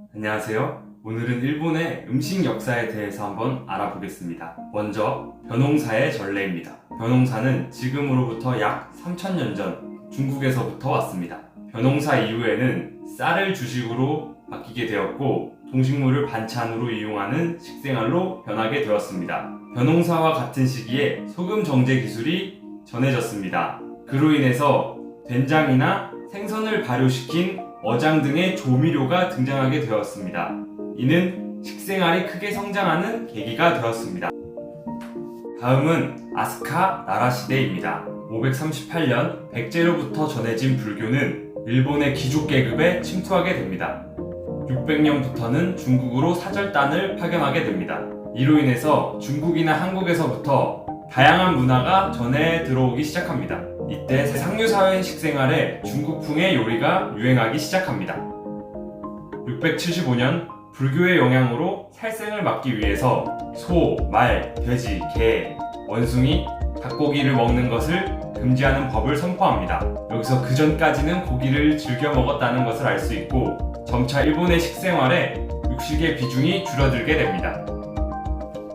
안녕하세요. 오늘은 일본의 음식 역사에 대해서 한번 알아보겠습니다. 먼저 벼농사의 전래입니다. 벼농사는 지금으로부터 약 3000년 전 중국에서부터 왔습니다. 벼농사 이후에는 쌀을 주식으로 바뀌게 되었고 동식물을 반찬으로 이용하는 식생활로 변하게 되었습니다. 벼농사와 같은 시기에 소금 정제 기술이 전해졌습니다. 그로 인해서 된장이나 생선을 발효시킨 어장 등의 조미료가 등장하게 되었습니다. 이는 식생활이 크게 성장하는 계기가 되었습니다. 다음은 아스카 나라 시대입니다. 538년 백제로부터 전해진 불교는 일본의 귀족 계급에 침투하게 됩니다. 600년부터는 중국으로 사절단을 파견하게 됩니다. 이로 인해서 중국이나 한국에서부터 다양한 문화가 전해 들어오기 시작합니다. 이때 상류사회인 식생활에 중국풍의 요리가 유행하기 시작합니다. 675년 불교의 영향으로 살생을 막기 위해서 소, 말, 돼지, 개, 원숭이, 닭고기를 먹는 것을 금지하는 법을 선포합니다. 여기서 그 전까지는 고기를 즐겨 먹었다는 것을 알 수 있고 점차 일본의 식생활에 육식의 비중이 줄어들게 됩니다.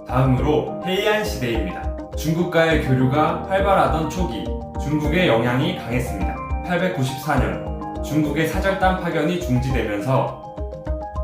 다음으로 헤이안 시대입니다. 중국과의 교류가 활발하던 초기 중국의 영향이 강했습니다. 894년 중국의 사절단 파견이 중지되면서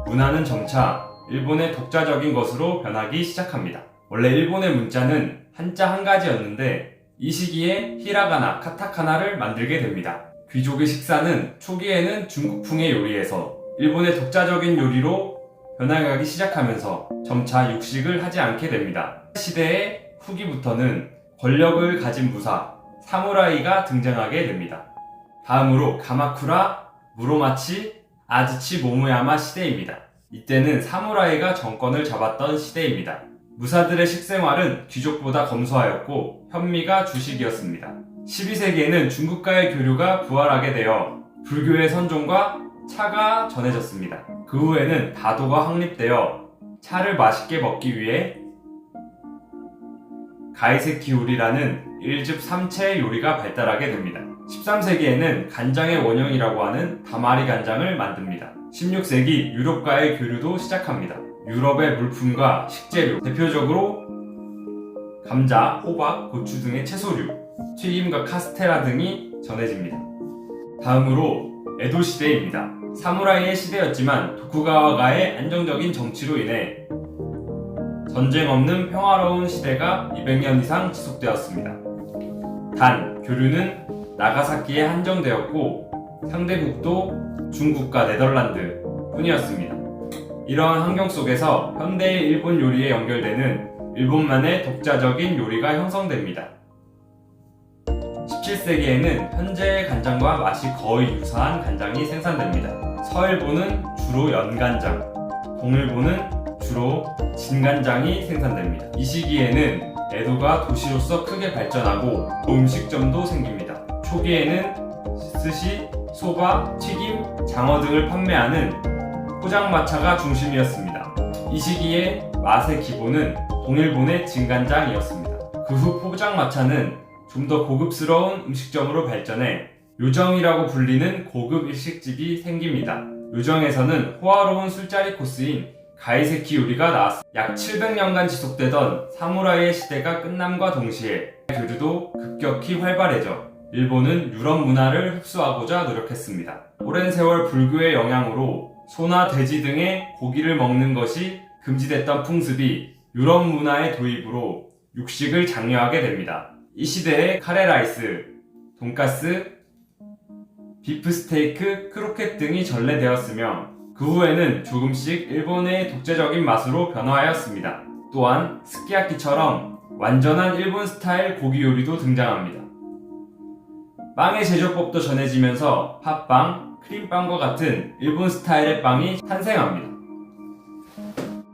문화는 점차 일본의 독자적인 것으로 변하기 시작합니다. 원래 일본의 문자는 한자 한 가지였는데 이 시기에 히라가나, 카타카나를 만들게 됩니다. 귀족의 식사는 초기에는 중국풍의 요리에서 일본의 독자적인 요리로 변화하기 시작하면서 점차 육식을 하지 않게 됩니다. 시대의 후기부터는 권력을 가진 부사, 사무라이가 등장하게 됩니다. 다음으로 가마쿠라, 무로마치, 아즈치 모모야마 시대입니다. 이때는 사무라이가 정권을 잡았던 시대입니다. 무사들의 식생활은 귀족보다 검소하였고 현미가 주식이었습니다. 12세기에는 중국과의 교류가 부활하게 되어 불교의 선종과 차가 전해졌습니다. 그 후에는 다도가 확립되어 차를 맛있게 먹기 위해 가이세키 요리라는 1즙 3채 요리가 발달하게 됩니다. 13세기에는 간장의 원형이라고 하는 다마리 간장을 만듭니다. 16세기 유럽과의 교류도 시작합니다. 유럽의 물품과 식재료, 대표적으로 감자, 호박, 고추 등의 채소류, 튀김과 카스테라 등이 전해집니다. 다음으로 에도 시대입니다. 사무라이의 시대였지만 도쿠가와가의 안정적인 정치로 인해 전쟁 없는 평화로운 시대가 200년 이상 지속되었습니다. 단, 교류는 나가사키에 한정되었고 상대국도 중국과 네덜란드 뿐이었습니다. 이러한 환경 속에서 현대의 일본 요리에 연결되는 일본만의 독자적인 요리가 형성됩니다. 17세기에는 현재의 간장과 맛이 거의 유사한 간장이 생산됩니다. 서일보는 주로 연간장, 동일보는 주로 진간장이 생산됩니다. 이 시기에는 에도가 도시로서 크게 발전하고 음식점도 생깁니다. 초기에는 스시, 소바, 튀김, 장어 등을 판매하는 포장마차가 중심이었습니다. 이 시기에 맛의 기본은 동일본의 진간장이었습니다. 그 후 포장마차는 좀 더 고급스러운 음식점으로 발전해 요정이라고 불리는 고급 일식집이 생깁니다. 요정에서는 호화로운 술자리 코스인 가이세키 요리가 나왔습니다. 약 700년간 지속되던 사무라이의 시대가 끝남과 동시에 교류도 급격히 활발해져 일본은 유럽 문화를 흡수하고자 노력했습니다. 오랜 세월 불교의 영향으로 소나 돼지 등의 고기를 먹는 것이 금지됐던 풍습이 유럽 문화의 도입으로 육식을 장려하게 됩니다. 이 시대에 카레라이스, 돈가스, 비프스테이크, 크로켓 등이 전래되었으며 그 후에는 조금씩 일본의 독자적인 맛으로 변화하였습니다. 또한 스키야키처럼 완전한 일본 스타일 고기 요리도 등장합니다. 빵의 제조법도 전해지면서 팥빵, 크림빵과 같은 일본 스타일의 빵이 탄생합니다.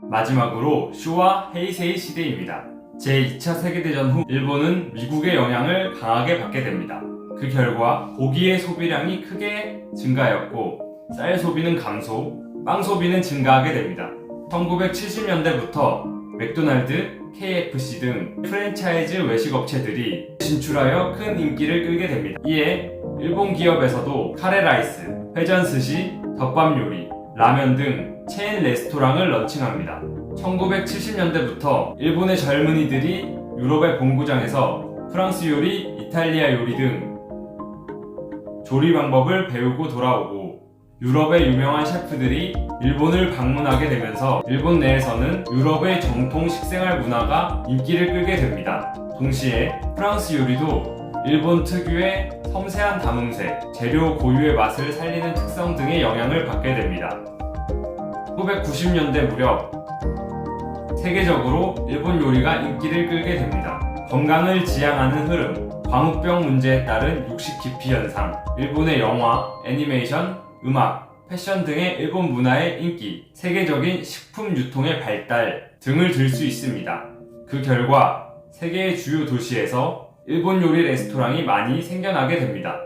마지막으로 쇼와 헤이세이 시대입니다. 제2차 세계대전 후 일본은 미국의 영향을 강하게 받게 됩니다. 그 결과 고기의 소비량이 크게 증가하였고 쌀 소비는 감소, 빵 소비는 증가하게 됩니다. 1970년대부터 맥도날드, KFC 등 프랜차이즈 외식업체들이 진출하여 큰 인기를 끌게 됩니다. 이에 일본 기업에서도 카레라이스, 회전 스시, 덮밥 요리, 라면 등 체인 레스토랑을 런칭합니다. 1970년대부터 일본의 젊은이들이 유럽의 본고장에서 프랑스 요리, 이탈리아 요리 등 조리 방법을 배우고 돌아오고 유럽의 유명한 셰프들이 일본을 방문하게 되면서 일본 내에서는 유럽의 정통 식생활 문화가 인기를 끌게 됩니다. 동시에 프랑스 요리도 일본 특유의 섬세한 담음새, 재료 고유의 맛을 살리는 특성 등의 영향을 받게 됩니다. 1990년대 무렵 세계적으로 일본 요리가 인기를 끌게 됩니다. 건강을 지향하는 흐름, 광우병 문제에 따른 육식 기피 현상, 일본의 영화, 애니메이션, 음악, 패션 등의 일본 문화의 인기, 세계적인 식품 유통의 발달 등을 들 수 있습니다. 그 결과 세계의 주요 도시에서 일본 요리 레스토랑이 많이 생겨나게 됩니다.